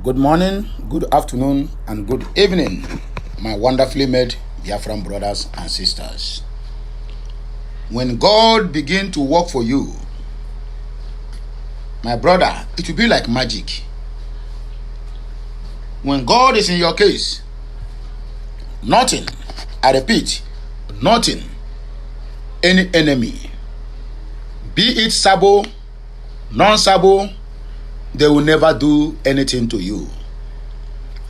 Good morning, good afternoon, and good evening, my wonderfully made Biafran brothers and sisters. When God begins to work for you, my brother, it will be like magic. When God is in your case, nothing, I repeat, nothing, any enemy, be it Sabo, non-Sabo, they will never do anything to you.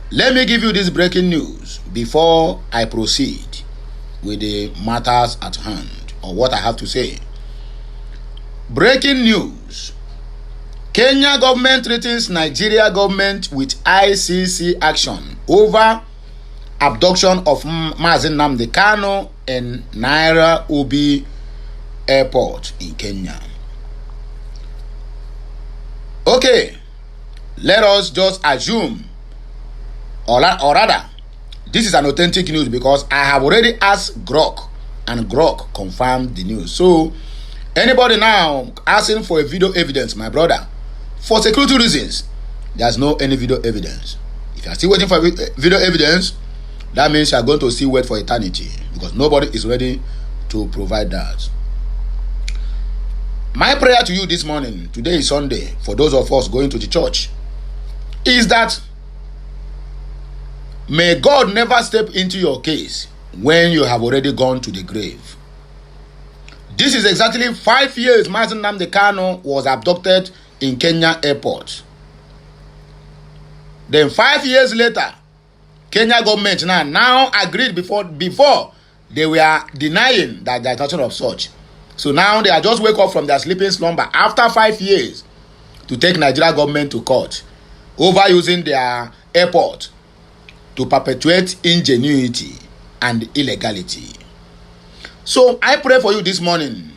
Let me give you this breaking news before I proceed with the matters at hand, or what I have to say. Breaking news. Kenya government threatens Nigeria government with ICC action over abduction of Mazi Nnamdi Kanu in Nairobi airport in Kenya. Okay, let us just assume, or rather, this is an authentic news because I have already asked Govt, and Govt confirmed the news. So, anybody now asking for a video evidence, my brother, for security reasons, there's no any video evidence. If you are still waiting for video evidence, that means you are going to still wait for eternity because nobody is ready to provide that. My prayer to you this morning, today is Sunday, for those of us going to the church, is that may God never step into your case when you have already gone to the grave. This is exactly 5 years Mazi Nnamdi Kanu was abducted in Kenya airport. Then 5 years later, Kenya government now agreed before they were denying that the intention of such. So now they are just wake up from their sleeping slumber after 5 years to take Nigeria government to court over using their airport to perpetuate ingenuity and illegality. So I pray for you this morning.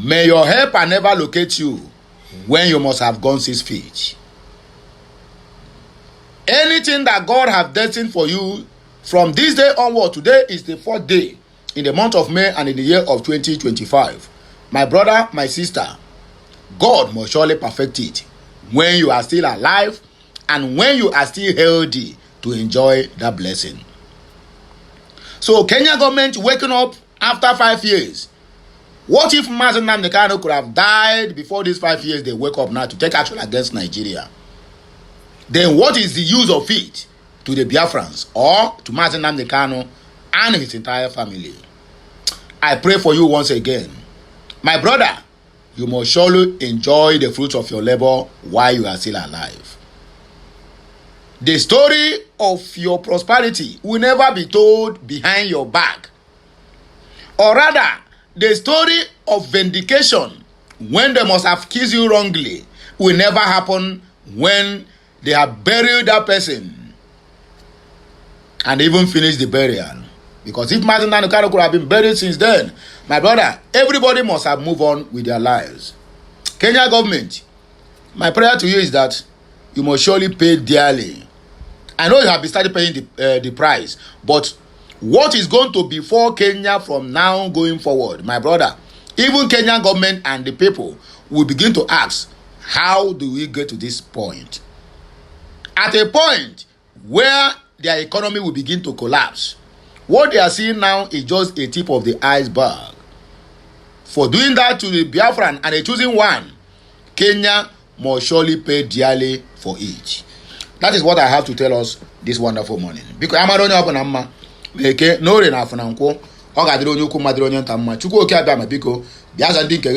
May your helper never locate you when you must have gone 6 feet. Anything that God have destined for you from this day onward, today is the 4th day in the month of May and in the year of 2025. My brother, my sister, God must surely perfect it when you are still alive and when you are still healthy to enjoy that blessing. So Kenya government waking up after 5 years. What if Mazi Nnamdi Kanu could have died before these 5 years they wake up now to take action against Nigeria? Then what is the use of it to the Biafrans or to Mazi Nnamdi Kanu and his entire family? I pray for you once again. My brother, you must surely enjoy the fruits of your labor while you are still alive. The story of your prosperity will never be told behind your back. Or rather, the story of vindication when they must have killed you wrongly will never happen when they have buried that person and even finished the burial. Because if Mazi Nnamdi Kanu could have been buried since then, my brother, everybody must have moved on with their lives. Kenya government, my prayer to you is that you must surely pay dearly. I know you have started paying the price, but what is going to befall Kenya from now going forward, my brother, even Kenyan government and the people will begin to ask, how do we get to this point? At a point where their economy will begin to collapse. What they are seeing now is just a tip of the iceberg. For doing that to the Biafran and a choosing one, Kenya must surely pay dearly for it. That is what I have to tell us this wonderful morning. Because I'm not only up make no rain after Nanko, or I don't know Kumadronian Tama, Chuko Kabama Biko, Biazan Dinka.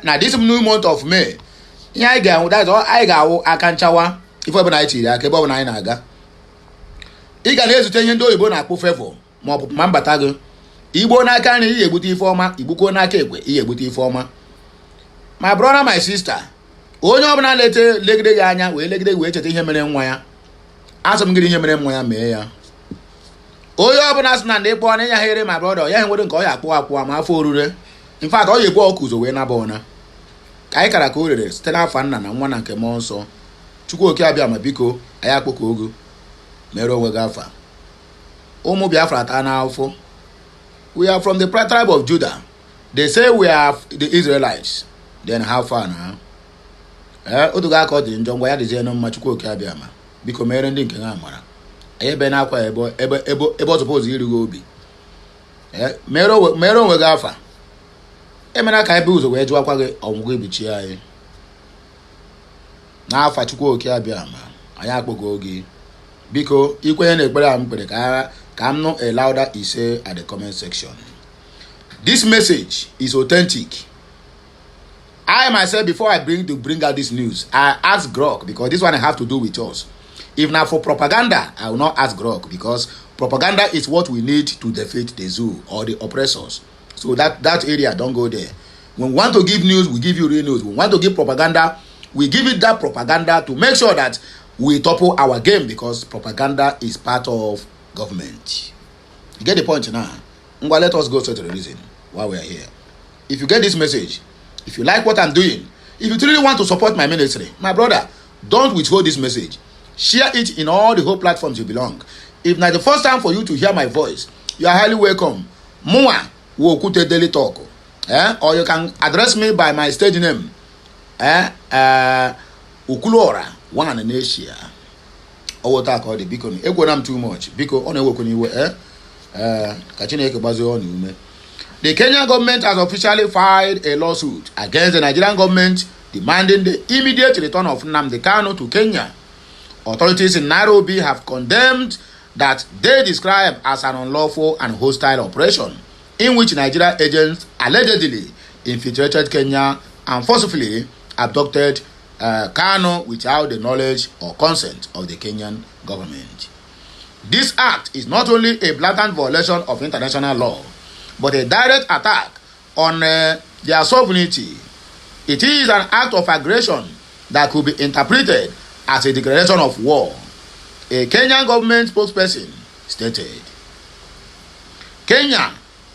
Now this new month of May, that's all I got. I can't shower if I'm not here. I can't buy an aga. Ị ga na-ezute ihe ndị oyibo na-akpụ favor ma ọ bụ ma mbata gị. Igbo n'aka na ihe egbute ife ọma, Igbo n'aka ekwe ihe egbute ife ọma. My brother, my sister, onye ọbụla legide gị anya wee legide gị wee cheta ihe mere nwa ya. Asọ m gị ihe mere nwa ya mee ya. Onye ọbụla sị na ndị kpọọ na ya here my brother, ya nwere nke ọ ya akpụ ma afọ orure. In fact, ọ ya egbu ọkụzo wee naba ọna. Ka anyị kara ka o rere site n'afọ nna na nwa na nke mmụọ nsọ. Chukwu oke abịa ma biko, anyị akpọkọ ogo. Mero Wegafa. Omo Biafra Tanafo. We are from the tribe of Judah. They say we are the Israelites. Then how far now? Otuga according in John Waya the no Machuko Kabiama. Because Mary Dinkin Amara. Ebe na kwa ebo suppose you go be. Mero we gafa. Emena ka ebe uzo we jwa kwa ge omugwe bichi ayi. Na afa Chukwu Okiabiama. Aya akpogo oge. Biko ikwenye na ekpere am kpere ka am no a louder ise at the comment section. This message is authentic. I myself, before I bring out this news, I ask Govt, because this one I have to do with us. If not for propaganda, I will not ask Govt, because propaganda is what we need to defeat the zoo or the oppressors. So that area, don't go there. When we want to give news, we give you real news. When we want to give propaganda, we give it that propaganda to make sure that we topple our game, because propaganda is part of government. You get the point now? Well, let us go to the reason why we are here. If you get this message, if you like what I'm doing, if you truly want to support my ministry, my brother, don't withhold this message. Share it in all the whole platforms you belong. If not the first time for you to hear my voice, you are highly welcome. Mwa Wokute Daily Talk. Or you can address me by my stage name. Ukulora, one in Asia. Or what I call the beacon. Equanam too much. Because on a work on you, Kachineke Bazo on you. The Kenyan government has officially filed a lawsuit against the Nigerian government demanding the immediate return of Nnamdi Kanu to Kenya. Authorities in Nairobi have condemned that they describe as an unlawful and hostile operation in which Nigerian agents allegedly infiltrated Kenya and forcibly abducted Kanu without the knowledge or consent of the Kenyan government. This act is not only a blatant violation of international law, but a direct attack on their sovereignty. It is an act of aggression that could be interpreted as a declaration of war. A Kenyan government spokesperson stated. Kenya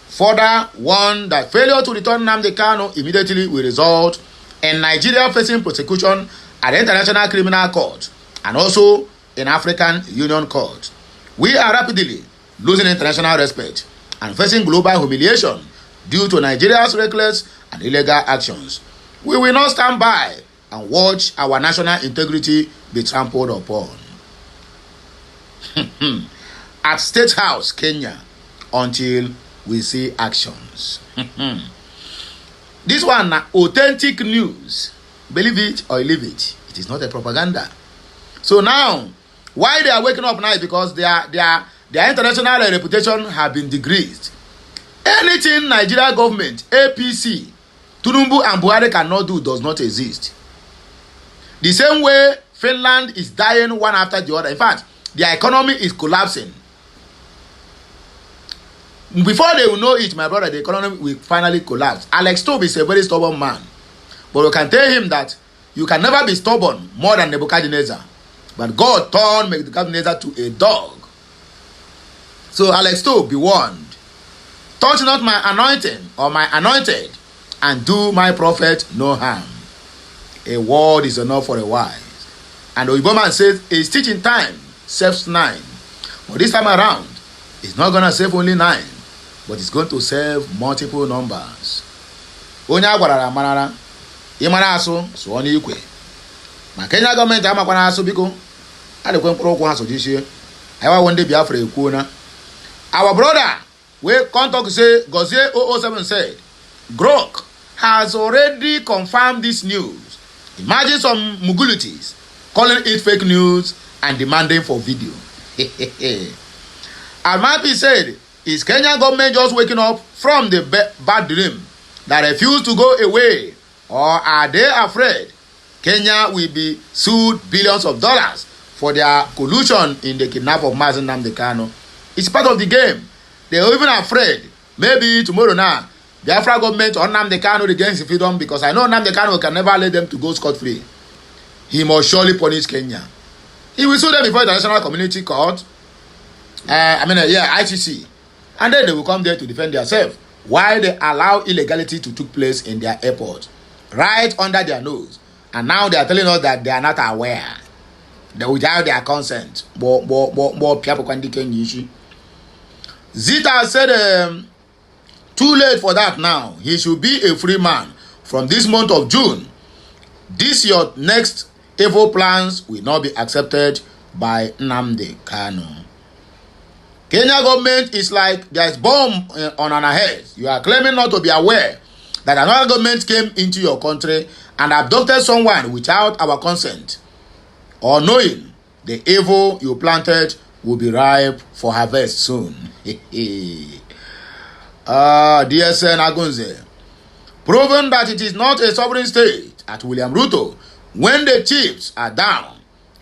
further warned that failure to return Nnamdi Kanu immediately will result in Nigeria facing prosecution at the International Criminal Court and also in African Union Court. We are rapidly losing international respect and facing global humiliation due to Nigeria's reckless and illegal actions. We will not stand by and watch our national integrity be trampled upon. At State House, Kenya, until we see actions. This one, authentic news. Believe it or leave it. It is not a propaganda. So now, why they are waking up now is because their international reputation have been degraded. Anything Nigeria government, APC, Tinubu and Buhari cannot do does not exist. The same way Finland is dying one after the other. In fact, their economy is collapsing. Before they will know it, my brother, the economy will finally collapse. Alex Tobe is a very stubborn man. But we can tell him that you can never be stubborn more than Nebuchadnezzar. But God turned Nebuchadnezzar to a dog. So Alex Tobe, be warned. Touch not my anointing or my anointed, and do my prophet no harm. A word is enough for a wise. And the Igbo man says, a stitch in time saves 9. But this time around, it's not going to save only 9, but it's going to save multiple numbers. Onye agwarara marara, ịmara asụ sụọ n'ikwe. Ma Kenya gọọmenti amakwana asụ biko, adịkwe mkpụrụ ụkwụ ha sojisie. Aiwa wonde Biafra ekwuo na. Our brother, we contact say, Gozie 007 said, Govt has already confirmed this news. Imagine some mugulities calling it fake news and demanding for video. Almapi said, is Kenyan government just waking up from the bad dream that refuse to go away, or are they afraid Kenya will be sued billions of dollars for their collusion in the kidnap of Mazi Nnamdi Kanu? It's part of the game. They are even afraid maybe tomorrow now the Biafra government or Nnamdi Kanu against freedom, because I know Nnamdi Kanu can never let them to go scot-free. He must surely punish Kenya. He will sue them before the International Community Court. ICC. And then they will come there to defend themselves. Why they allow illegality to take place in their airport, right under their nose. And now they are telling us that they are not aware. They without their consent. Zita said, too late for that now. He should be a free man from this month of June. This your next evil plans will not be accepted by Nnamdi Kanu. Kenya government is like there is bomb on our heads. You are claiming not to be aware that another government came into your country and abducted someone without our consent, or knowing the evil you planted will be ripe for harvest soon. Dėtëntion Agunze, proven that it is not a sovereign state at William Ruto. When the chips are down,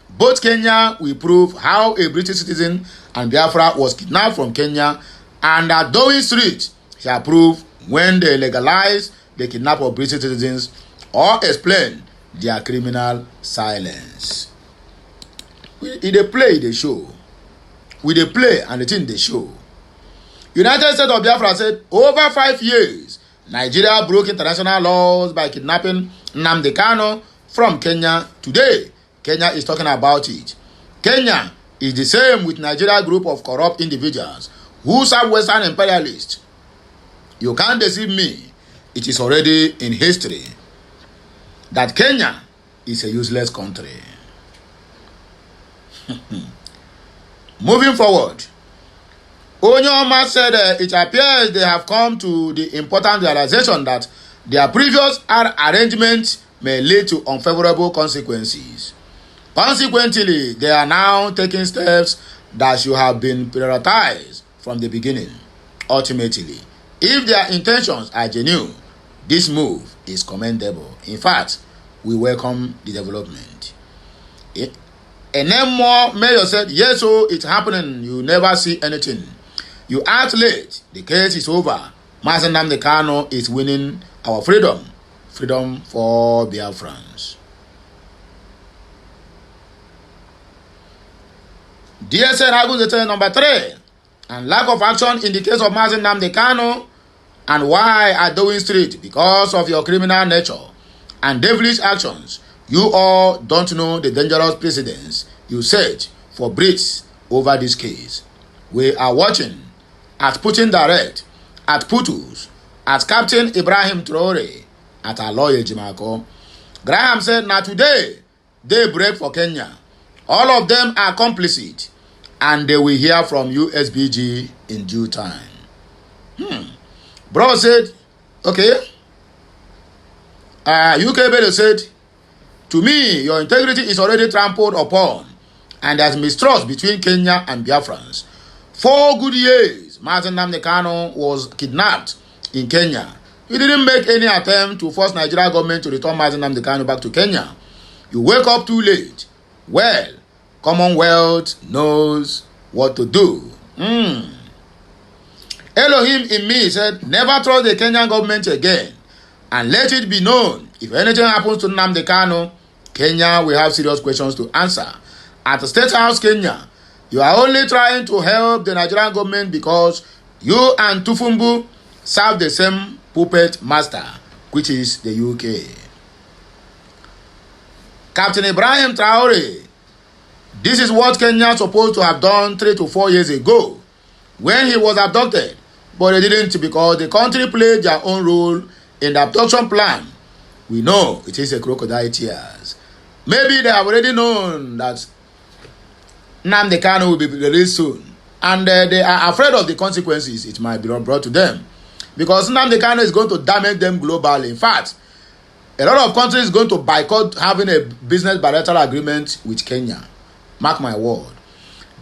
both Kenya will prove how a British citizen and Biafra was kidnapped from Kenya, and at Downing Street shall prove when they legalize the kidnap of British citizens or explain their criminal silence. They play the show. They play and the thing they show. United States of Biafra said over 5 years, Nigeria broke international laws by kidnapping Nnamdi Kanu from Kenya. Today, Kenya is talking about it. Kenya is the same with Nigeria group of corrupt individuals who serve Western imperialists. You can't deceive me. It is already in history that Kenya is a useless country. Moving forward, Onyoma said it appears they have come to the important realization that their previous arrangements may lead to unfavorable consequences. Consequently, they are now taking steps that should have been prioritized from the beginning. Ultimately, if their intentions are genuine, this move is commendable. In fact, we welcome the development. And then more mayor said, yes, so it's happening. You never see anything. You act late. The case is over. Mazen Nnamdi Kanu is winning our freedom. Freedom for Biafrans. DSN argues number 3. And lack of action in the case of Mazen Nnamdi Kanu. And why at Downing Street? Because of your criminal nature and devilish actions. You all don't know the dangerous precedents you set for Brits over this case. We are watching at Putin Direct, at Putus, at Captain Ibrahim Traore, at our lawyer Jimako. Graham said, now today, they break for Kenya. All of them are complicit, and they will hear from USBG in due time. Bro said, okay. UK Bello said, to me, your integrity is already trampled upon, and there's mistrust between Kenya and Biafrans. 4 good years, Mazen Nnamdi Kanu was kidnapped in Kenya. You didn't make any attempt to force Nigeria government to return Mazen Nnamdi Kanu back to Kenya. You wake up too late. Well, Commonwealth knows what to do. Elohim in me said, never trust the Kenyan government again. And let it be known, if anything happens to Nnamdi Kanu, Kenya will have serious questions to answer. At the State House, Kenya, you are only trying to help the Nigerian government because you and Tufumbu serve the same puppet master, which is the UK. Captain Ibrahim Traore, this is what Kenya supposed to have done 3 to 4 years ago when he was abducted, but they didn't because the country played their own role in the abduction plan. We know it is a crocodile tears. Maybe they have already known that Nnamdi Kanu will be released soon, and they are afraid of the consequences it might be brought to them, because Nnamdi Kanu is going to damage them globally. In fact, a lot of countries is going to boycott having a business bilateral agreement with Kenya. Mark my word.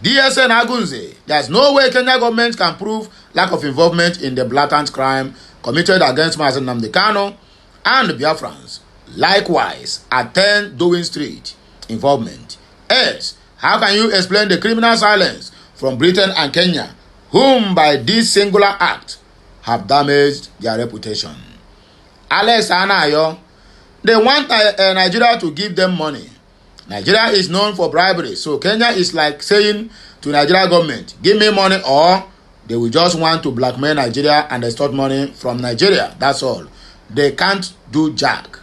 DSN Agunze, there's no way Kenya government can prove lack of involvement in the blatant crime committed against Mazen Nnamdi Kanu and Biafrans. Likewise, at 10 Downing Street involvement. Else, how can you explain the criminal silence from Britain and Kenya, whom by this singular act have damaged their reputation? Alex Anayo, they want Nigeria to give them money. Nigeria is known for bribery, so Kenya is like saying to Nigeria government, give me money, or they will just want to blackmail Nigeria and extort money from Nigeria. That's all. They can't do jack.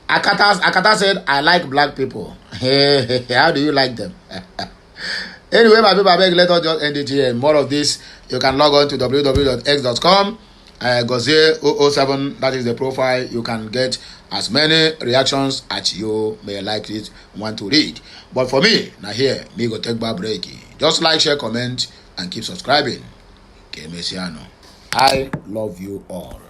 Akata said, I like black people. How do you like them? Anyway, my people, I beg, let us just end it here. More of this, you can log on to www.x.com. Givês 007, that is the profile. You can get as many reactions as you may like it want to read. But for me, now here, me go take back break. Just like, share, comment, and keep subscribing. Messiano. I love you all.